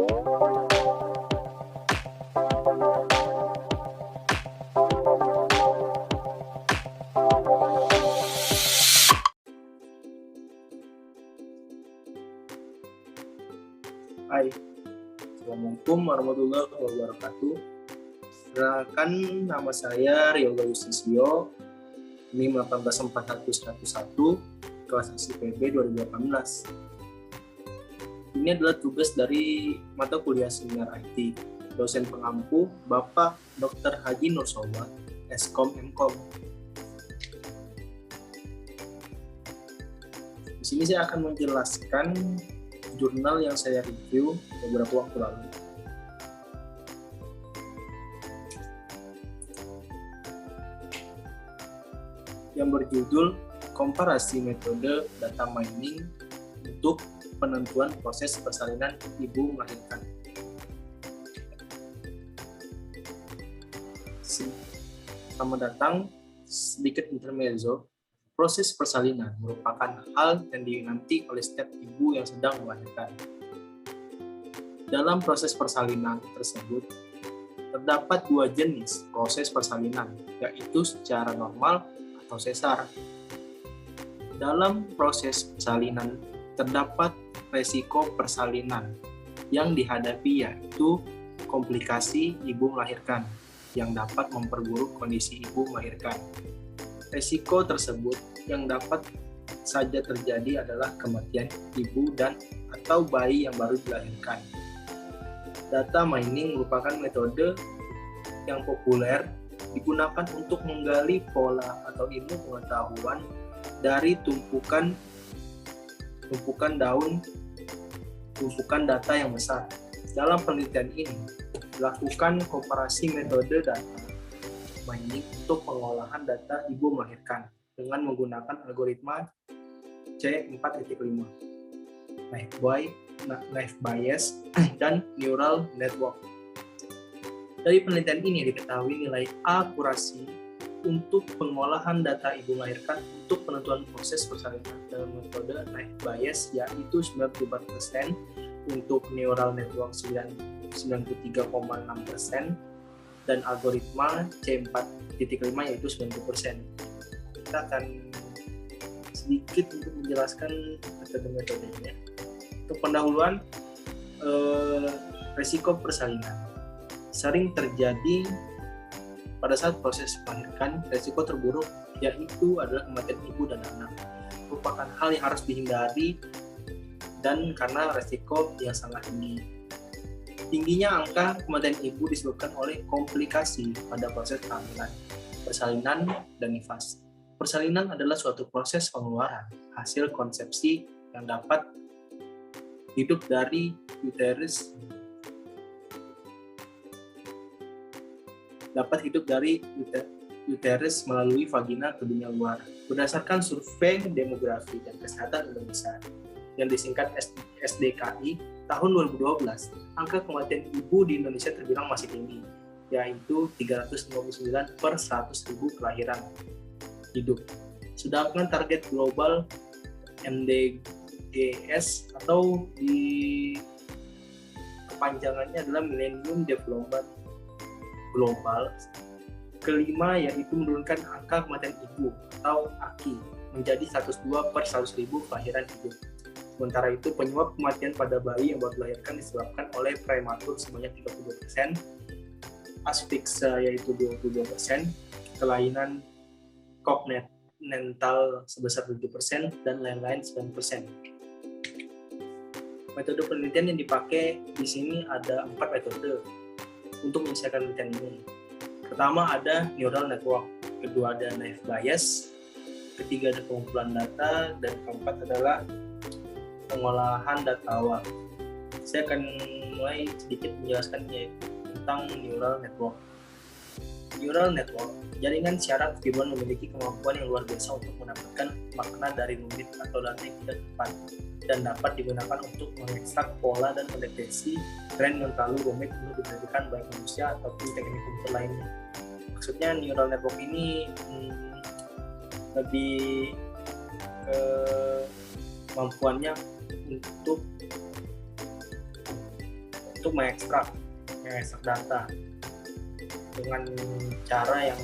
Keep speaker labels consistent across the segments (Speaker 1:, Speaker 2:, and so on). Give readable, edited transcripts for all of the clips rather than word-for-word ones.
Speaker 1: Hai, Assalamualaikum warahmatullahi wabarakatuh. Perkenalkan, nama saya Ryoga Yustisio, NIM 1841111, kelas IPB 2018. Ini adalah tugas dari mata kuliah seminar IT. Dosen pengampu Bapak Dr. Haji Nursobat, Eskom Mkom. Di sini saya akan menjelaskan jurnal yang saya review beberapa waktu lalu. Yang berjudul Komparasi Metode Data Mining untuk Penentuan Proses Persalinan Ibu Melahirkan. Selamat datang, sedikit intermezzo. Proses persalinan merupakan hal yang dinanti oleh setiap ibu yang sedang melahirkan. Dalam proses persalinan tersebut, terdapat dua jenis proses persalinan, yaitu secara normal atau sesar. Dalam proses persalinan, terdapat resiko persalinan yang dihadapi, yaitu komplikasi ibu melahirkan yang dapat memperburuk kondisi ibu melahirkan. Resiko tersebut yang dapat saja terjadi adalah kematian ibu dan atau bayi yang baru dilahirkan. Data mining merupakan metode yang populer digunakan untuk menggali pola atau ilmu pengetahuan dari tumpukan data yang besar. Dalam penelitian ini, dilakukan komparasi metode data mining untuk pengolahan data ibu melahirkan dengan menggunakan algoritma C4.5, naive Bayes, dan neural network. Dari penelitian ini diketahui nilai akurasi untuk pengolahan data ibu melahirkan untuk penentuan proses persalinan dalam metode naive Bayes yaitu 94%, untuk neural network 93,6%, dan algoritma C4.5 yaitu 90%. Kita akan sedikit untuk menjelaskan metode-metodenya. Untuk pendahuluan, resiko persalinan sering terjadi pada saat proses melahirkan. Resiko terburuk yaitu adalah kematian ibu dan anak. Merupakan hal yang harus dihindari dan karena resiko yang sangat tinggi. Tingginya angka kematian ibu disebabkan oleh komplikasi pada proses kehamilan, persalinan, dan nifas. Persalinan adalah suatu proses pengeluaran hasil konsepsi yang dapat hidup dari uterus melalui vagina ke dunia luar. Berdasarkan survei demografi dan kesehatan Indonesia yang disingkat SDKI tahun 2012, angka kematian ibu di Indonesia terbilang masih tinggi, yaitu 359 per 100.000 kelahiran hidup. Sedangkan target global MDGs atau di kepanjangannya adalah Millennium Development Global kelima, yaitu menurunkan angka kematian ibu atau AKI menjadi 102 per 100.000 kelahiran hidup. Sementara itu, penyebab kematian pada bayi yang baru dilahirkan disebabkan oleh prematur sebanyak 32%, asfiksia yaitu 22%, kelainan kognital sebesar 7%, dan lain-lain 9%. Metode penelitian yang dipakai di sini ada 4 metode untuk menyelesaikan penelitian ini. Pertama ada neural network, kedua ada naive Bayes, ketiga ada pengumpulan data, dan keempat adalah pengolahan data awal. Saya akan mulai sedikit menjelaskan tentang neural network. Neural network, jaringan syarat kehidupan memiliki kemampuan yang luar biasa untuk mendapatkan makna dari rumit atau data yang tidak tepat, dan dapat digunakan untuk mengekstrak pola dan mendeteksi tren yang terlalu rumit untuk diberikan baik manusia ataupun teknik komputer lainnya. Maksudnya neural network ini lebih kemampuannya untuk untuk mengekstrak data dengan cara yang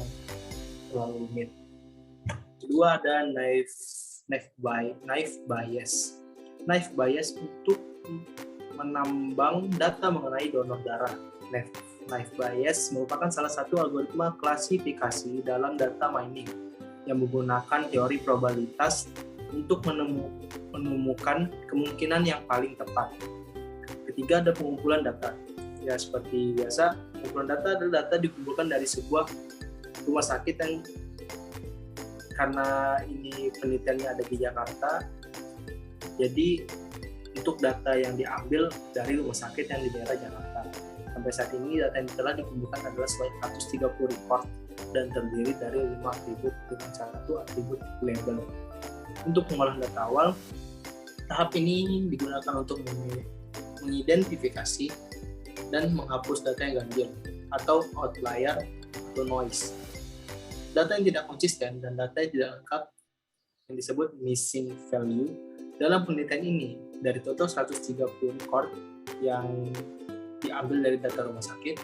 Speaker 1: terlalu rumit. Kedua ada naive bias. Naive bias untuk menambang data mengenai donor darah. Naive bias merupakan salah satu algoritma klasifikasi dalam data mining yang menggunakan teori probabilitas untuk menemukan kemungkinan yang paling tepat. Ketiga ada pengumpulan data. Ya seperti biasa, pengumpulan data adalah data dikumpulkan dari sebuah rumah sakit yang karena ini penelitiannya ada di Jakarta, jadi untuk data yang diambil dari rumah sakit yang di daerah Jakarta. Sampai saat ini data yang telah dikumpulkan adalah sebanyak 130 record dan terdiri dari 5 atribut dengan 1 atribut label. Untuk pengolahan data awal, tahap ini digunakan untuk mengidentifikasi dan menghapus data yang ganjil atau outlier atau noise. Data yang tidak konsisten dan data yang tidak lengkap yang disebut missing value. Dalam penelitian ini, dari total 130 record yang diambil dari data rumah sakit,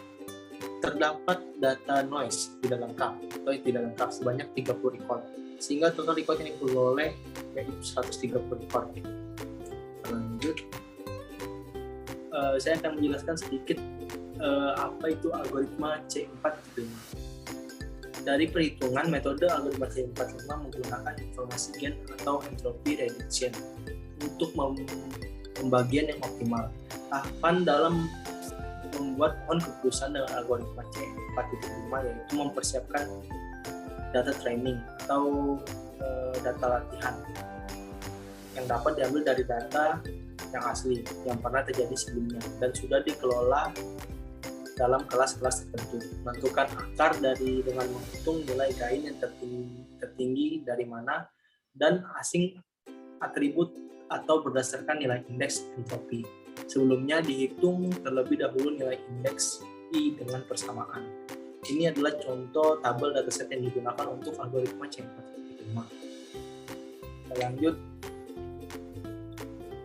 Speaker 1: terdapat data noise tidak lengkap atau tidak lengkap sebanyak 30 record, sehingga total record yang diperoleh yaitu 130 record. Lanjut, saya akan menjelaskan sedikit apa itu algoritma C455. Dari perhitungan, metode algoritma C455 menggunakan informasi gen atau entropy reduction untuk pembagian yang optimal. Tahapan dalam membuat pohon keputusan dengan algoritma C455 yaitu mempersiapkan data training atau data latihan yang dapat diambil dari data yang asli yang pernah terjadi sebelumnya dan sudah dikelola dalam kelas-kelas tertentu. Menentukan akar dengan menghitung nilai gain yang tertinggi dari mana dan asing atribut atau berdasarkan nilai indeks entropi. Sebelumnya dihitung terlebih dahulu nilai indeks I dengan persamaan. Ini adalah contoh tabel dataset yang digunakan untuk algoritma C455. Kita lanjut.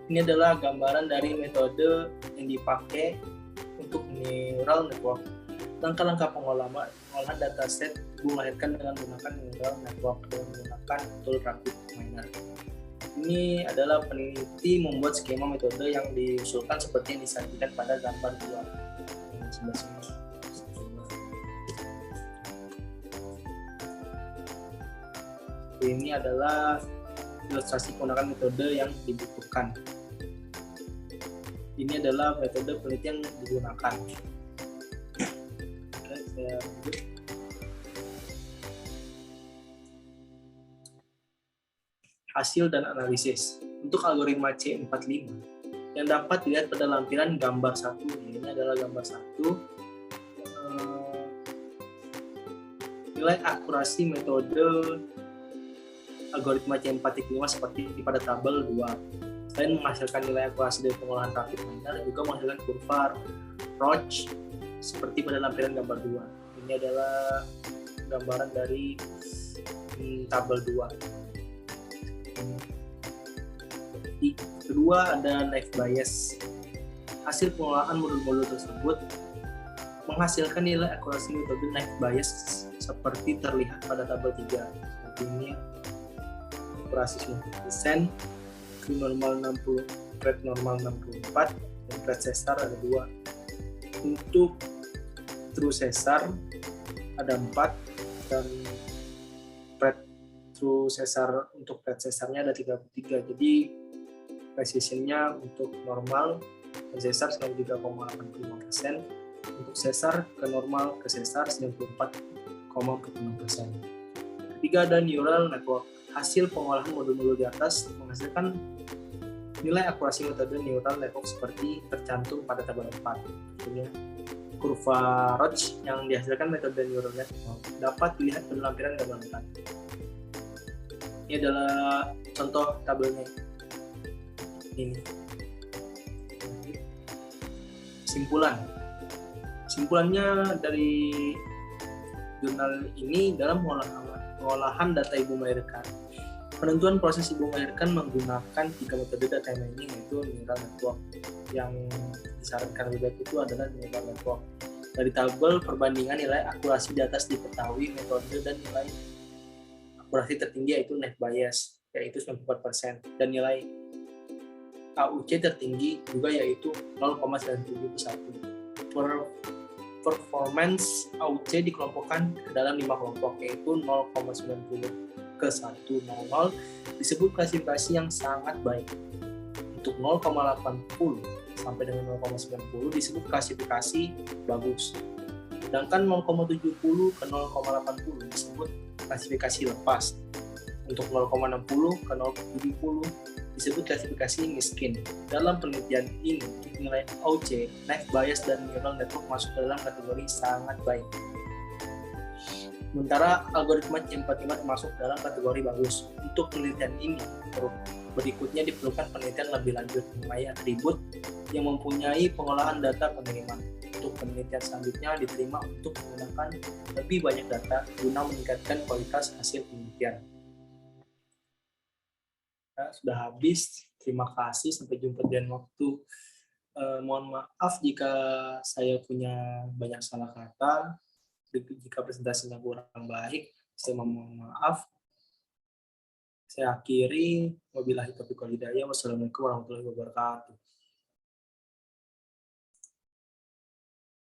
Speaker 1: Ini adalah gambaran dari metode yang dipakai untuk neural network. Langkah-langkah pengolahan dataset melahirkan dengan menggunakan neural network dan menggunakan tool rapid miner. Ini adalah peneliti membuat skema metode yang diusulkan seperti yang disajikan pada gambar 2 yang sebelah sini. Ini adalah ilustrasi penggunaan metode yang dibutuhkan. Ini adalah metode penelitian yang digunakan. Oke, saya lanjut. Hasil dan analisis. Untuk algoritma C45 yang dapat dilihat pada lampiran gambar 1. Ini adalah gambar 1. Nilai akurasi metode algoritma C455 seperti pada tabel 2. Selain menghasilkan nilai akurasi dari pengolahan rapid miner, juga menghasilkan kurva Roche seperti pada lampiran gambar 2. Ini adalah gambaran dari tabel 2. Kedua ada naive bias. Hasil pengolahan modul-modul tersebut menghasilkan nilai akurasi metode naive bias seperti terlihat pada tabel 3. Seperti ini, akurasi 90%, normal 60, rate normal 64, dan rate sesar ada 2. Untuk true sesar ada 4, dan rate true sesar untuk rate sesarnya ada 33. Jadi precision-nya untuk normal ke sesar 93,85%, untuk sesar ke normal ke sesar 94,46%. Ketiga ada neural network. Hasil pengolahan modul-modul di atas menghasilkan nilai akurasi metode neural network seperti tercantum pada tabel 4. Tentunya kurva Roche yang dihasilkan metode neural network dapat dilihat pada lampiran gambar 4. Ini adalah contoh tabelnya. Ini. Simpulannya dari jurnal ini dalam pengolahan data ibu melahirkan. Penentuan proses ibu melahirkan menggunakan 3 metode data mining, yaitu neural network yang disarankan lebih baik itu adalah neural network. Dari tabel perbandingan nilai akurasi di atas diketahui metode dan nilai akurasi tertinggi yaitu net bias, yaitu 94%, dan nilai AUC tertinggi juga yaitu 0,971. Performance AUC dikelompokkan ke dalam 5 kelompok, yaitu 0,90 ke 100 disebut klasifikasi yang sangat baik. Untuk 0,80 sampai dengan 0,90 disebut klasifikasi bagus. Sedangkan 0,70 ke 0,80 disebut klasifikasi lepas. Untuk 0,60 ke 0,70 disebut klasifikasi miskin. Dalam penelitian ini, nilai AUC, net bias, dan neural network masuk dalam kategori sangat baik. Sementara algoritma C45 masuk dalam kategori bagus. Untuk penelitian ini, berikutnya diperlukan penelitian lebih lanjut lumayan ribet yang mempunyai pengolahan data penerimaan. Untuk penelitian selanjutnya diterima untuk menggunakan lebih banyak data guna meningkatkan kualitas hasil penelitian. Nah, sudah habis. Terima kasih. Sampai jumpa di lain waktu. Mohon maaf jika saya punya banyak salah kata. Jika presentasinya kurang baik, saya mohon maaf. Saya akhiri. Wabillahi taufiq wal hidayah. Wassalamualaikum warahmatullahi wabarakatuh.